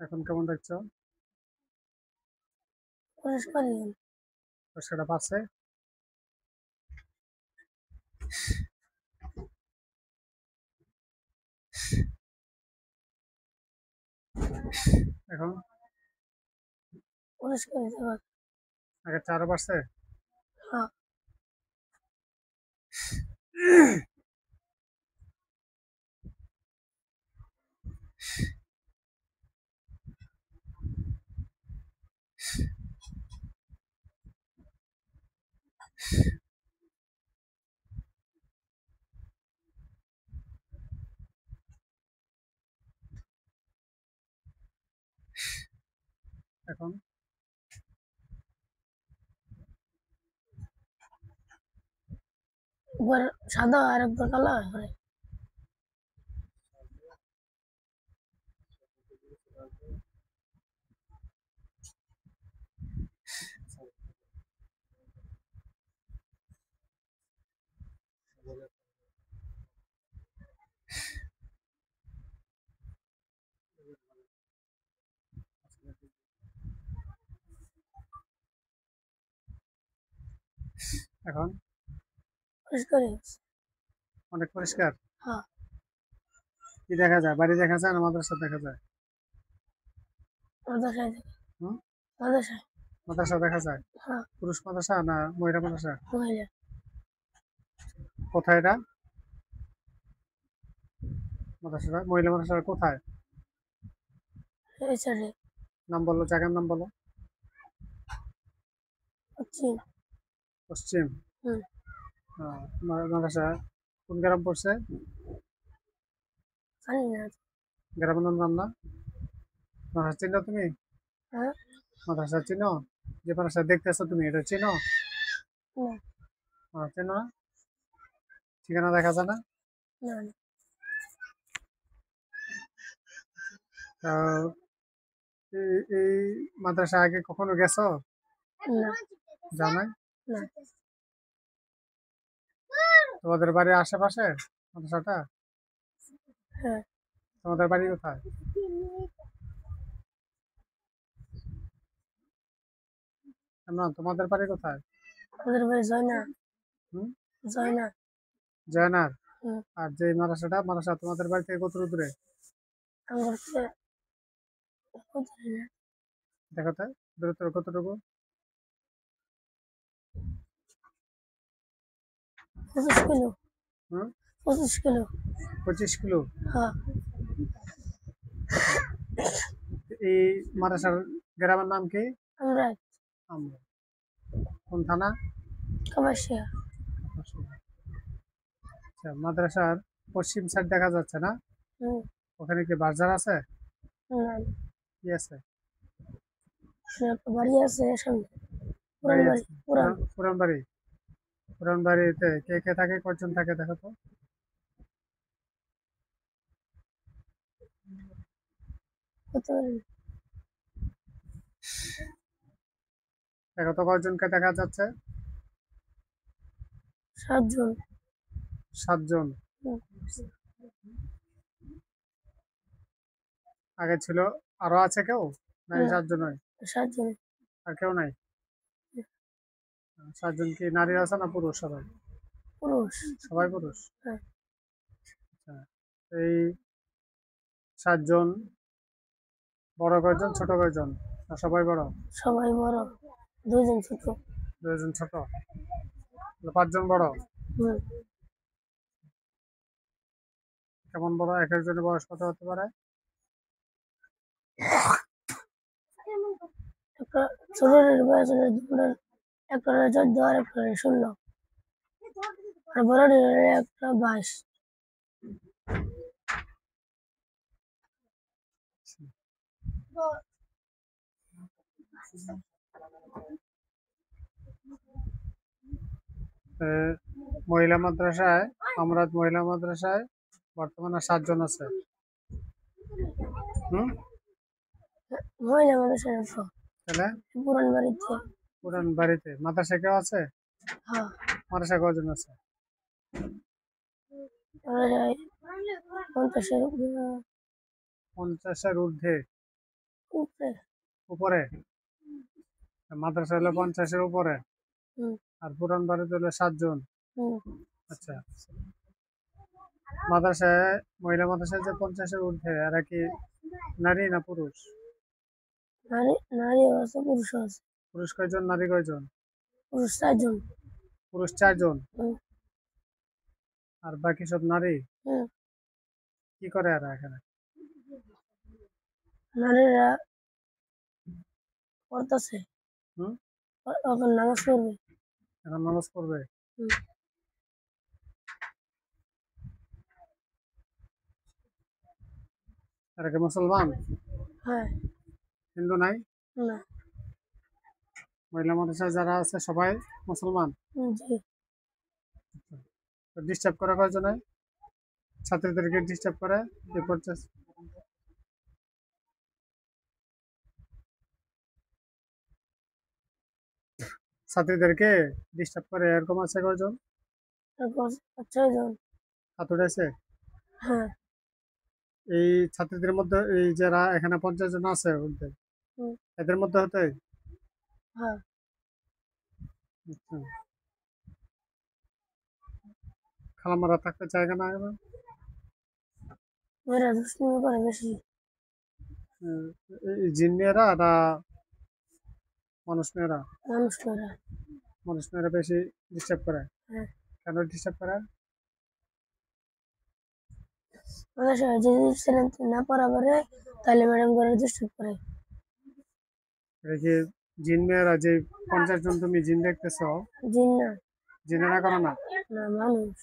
এখন কেমন দেখছো? সেটা পাচ্ছে। এখন আগে চারও পারছে। এখন একবার সাদা আর একবার কালো হয়। এখন পরিষ্কার অনেক পরিষ্কার। হ্যাঁ, কি দেখা যায়? বাড়ি দেখা যায় না মাদ্রাসা দেখা যায়? মাদ্রাসায় হুম, মাদ্রাসায় মাদ্রাসা দেখা যায়। হ্যাঁ, পুরুষ মাদ্রাসা না মহিলা মাদ্রাসা? মহিলা কোথায় এটা মাদ্রাসাটা? মহিলা মাদ্রাসা কোথায়? এই সাইডে নাম বলো, জায়গার নাম বলো। পশ্চিম। পশ্চিম। হুম, মাদ্রাসা কোন গ্রাম পড়ছে? জানি না। গ্রামের নাম জান না? মাদ্রাসা চিনো তুমি? হ্যাঁ, মাদ্রাসা চিনো? যে মাদ্রাসা দেখতেছো তুমি এটা চিনো? না, চিনো না? ঠিকানা দেখা যায় না? না, না, তো এই মাদ্রাসা আগে কখনো গেছো? না, জানাই। না, তোমাদের বাড়ির আশেপাশে মাদ্রাসাটা? হ্যাঁ, তোমাদের বাড়ি কোথায়? না, তোমাদের বাড়ি কোথায়? আমাদের বাড়ি জয়না। হুম, জয়না। জয়নার। হুম, আর যে মাদ্রাসা তোমাদের বাড়ি থেকে কত দূরে? আমার হচ্ছে দেখো তো, দূরত্ব কতটুকু? 25 কিলো। হুম, 25 কিলো। 25 কিলো। হ্যাঁ, এই মাদ্রাসার গ্রামের নাম কি? আমরা আমরা। কোন থানা? কামাসিয়া। আচ্ছা, মাদ্রাসার পশ্চিম সাইড দেখা যাচ্ছে না? হুম, ওখানে কি বাজার আছে? না, কি আছে? একটা বাড়ি আছে সামনে। পুরান বাড়ি বাড়ি, আছে? পুরান। পুরান বাড়ি। পুরান বাড়িতে কে কে থাকে, কয়জন থাকে দেখো তো? হতে পারে না। দেখো তো কয়জনকে দেখা যাচ্ছে? 7 জন। 7 জন। হুম, আগে ছিল আরো আছে কেউ? নাই, না, 7 জনই? 7 জন। আর কেউ নাই? 7 জন কি নারী আছে না পুরুষ সবাই? পুরুষ। সবাই পুরুষ। হ্যাঁ, আচ্ছা, এই 7 জন বড় কয়জন, ছোট কয়জন? না সবাই বড়? সবাই বড়, 2 জন ছোট। 2 জন ছোট, 5 জন বড়। হুম, কেমন বড়? এক একজনের বয়স কত হতে পারে? একটা ছোটদের বয়স হলো দুপুরের একটা 14 আর একটা 16। আর বড়দের একটা 22। এ, মহিলা মাদ্রাসায়, আমরা মহিলা মাদ্রাসায় বর্তমানে 7 জন আছে। হুম, মহিলা মানুষের তাহলে পুরান বাড়িতে। পুরান বাড়িতে মাদ্রাসা কেউ আছে? হ্যাঁ মাদ্রাসায় কয়জন আছে? মাদ্রাসায় 50-এর 50-এর ঊর্ধ্বে, উপরে। উপরে? মাদ্রাসা হলো 50-এর উপরে, হুম আর পুরান বাড়িতে হলো 7 জন। হুম। আচ্ছা, মাদ্রাসায়, মহিলা মাদ্রাসায় যে 50-এর ঊর্ধ্বে, এরা কি নারী না পুরুষ? নারীও আছে, পুরুষও আছে। পুরুষ কয়জন, নারী কয়জন? পুরুষ 4 জন। পুরুষ 4 জন, হুম আর বাকি সব নারী। হুম। কি করে এরা এখানে? নারীরা পড়তেছে, হুম, এখন নামাজ পড়বে। এখন নামাজ পড়বে? হুম। এরা কি মুসলমান? হ্যাঁ। হিন্দু নাই? না। মহিলা মাদ্রাসায় যারা আছে সবাই মুসলমান? জি। ডিস্টার্ব করে কয়জনে? ছাত্রীদেরকে ডিস্টার্ব করে কি করছে? ছাত্রীদেরকে ডিস্টার্ব করে এরকম আছে কয়জন? তারপর 6 জন। হাত উঠেছে? হ্যাঁ। এই ছাত্রীদের মধ্যে এই যারা এখানে 50 জন আছে বলতে, হুম। এদের মধ্যে হতে? হ্যাঁ। আচ্ছা। খালামারা থাকতে চায় কেন এখানে? মেয়েরা দুষ্টামি করে বেশি। উম, এই জিন মেয়েরা না মানুষ মেয়েরা? মানুষ মেয়েরা। মানুষ মেয়েরা বেশি ডিস্টার্ব করে? হ্যাঁ। কেন ডিস্টার্ব করে? মাদ্রাসায় যদি ছেলে না পড়া পারে তাহলে ম্যাডাম করে ডিস্টার্ব করে। এটা কি জিন মেয়েরা যে 50 জন তুমি জিন দেখতেছ, জিন না। জিনেরা করে না? না, মানুষ।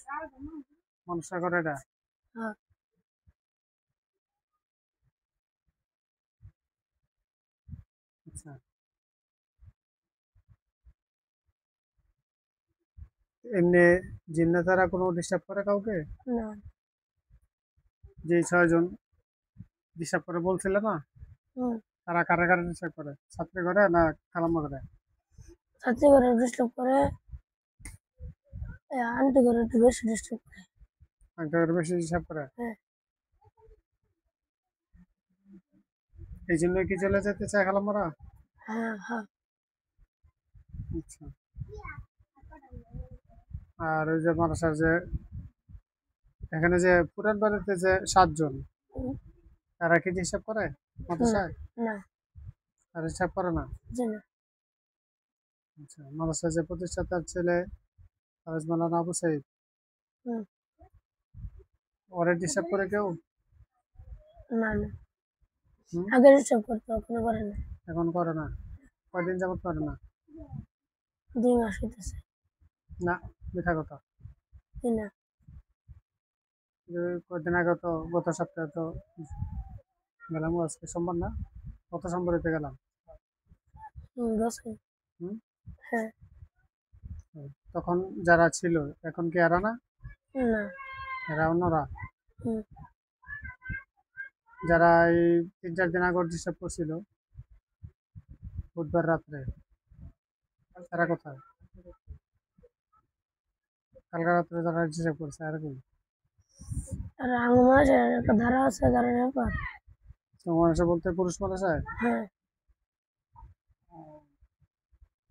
মানুষরা করে এটা? হ্যাঁ। আচ্ছা, এমনি জিন্নাতারা কোনো ডিস্টার্ব করে কাউকে? না। যে 6 জন ডিস্টার্ব করে বলছিলে না, হুম। তারা কারা কারা ডিস্টার্ব করে? ছাত্রী করে না খালাম্মা করে? ছাত্রী করে ডিস্টার্ব করে, আন্টি করে একটু বেশি ডিস্টার্ব করে। একটা বেশি ডিস্টার্ব করে? হ্যাঁ। এই জন্য কি চলে যেতে চায় খালাম্মারা? হ্যাঁ হ্যাঁ। আচ্ছা। আর ওই যে মাদ্রাসার যে এখানে যে পুরান বাড়িতে যে 7 জন, হুম, তারা কি ডিস্টার্ব করে না। মাদ্রাসায়? না। তারা ডিস্টার্ব করে না? জি না। আচ্ছা, মাদ্রাসার যে প্রতিষ্ঠাতার ছেলে হাফেজ মাওলানা আবু সাইদ, হুম। ওরা ডিস্টার্ব করে কেউ? না না। হুম, আগে ডিস্টার্ব করতো, এখনো করে না। এখন করে না? কয়দিন যাবত করে না? 2 মাস হইতেছে। না, মিথ্যা কথা। জি না। কয়েকদিন আগে তো, গত সপ্তাহে তো গেলাম, আজকে সোমবার না, গত সোমবারেতে গেলাম। গেছে। হুম, হ্যাঁ। তখন যারা ছিল এখন কি এরা না? না। এরা অন্যরা? হুম। যারা এই 3-4 দিন আগে ডিস্টার্ব করছিল বুধবার রাত্রে, এরা কোথায়? কালকে রাত্রে যারা ডিস্টার্ব করছে এরা কি? আর আমার মাঝে একটা ধারা আছে, ধারার ব্যাপার। মানুষে বলতে পুরুষ মাদ্রাসায়? হ্যাঁ।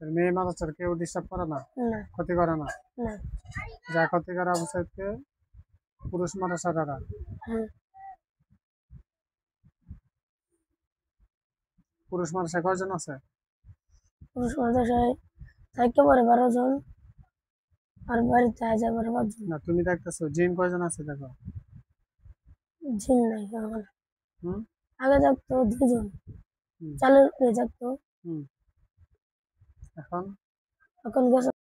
মেয়ে মাদ্রাসার কেউ ডিস্টার্ব করে না, না। ক্ষতি করে না? না। যা ক্ষতি করে অবস্থাকে পুরুষ মাদ্রাসার দ্বারা। হ্যাঁ। পুরুষ মাদ্রাসায় কয়জন আছে? পুরুষ মাদ্রাসায় থাকতে পারে 12 জন, আর বাড়িতে আজ আবার 5 জন। না, তুমি দেখতেছো জিন কয়জন আছে দেখো। জিন নাই এখন। হুম, আগে থাকতো 2 জন, হুম, চালের উপরে থাকতো, হুম। এখন এখন গেছে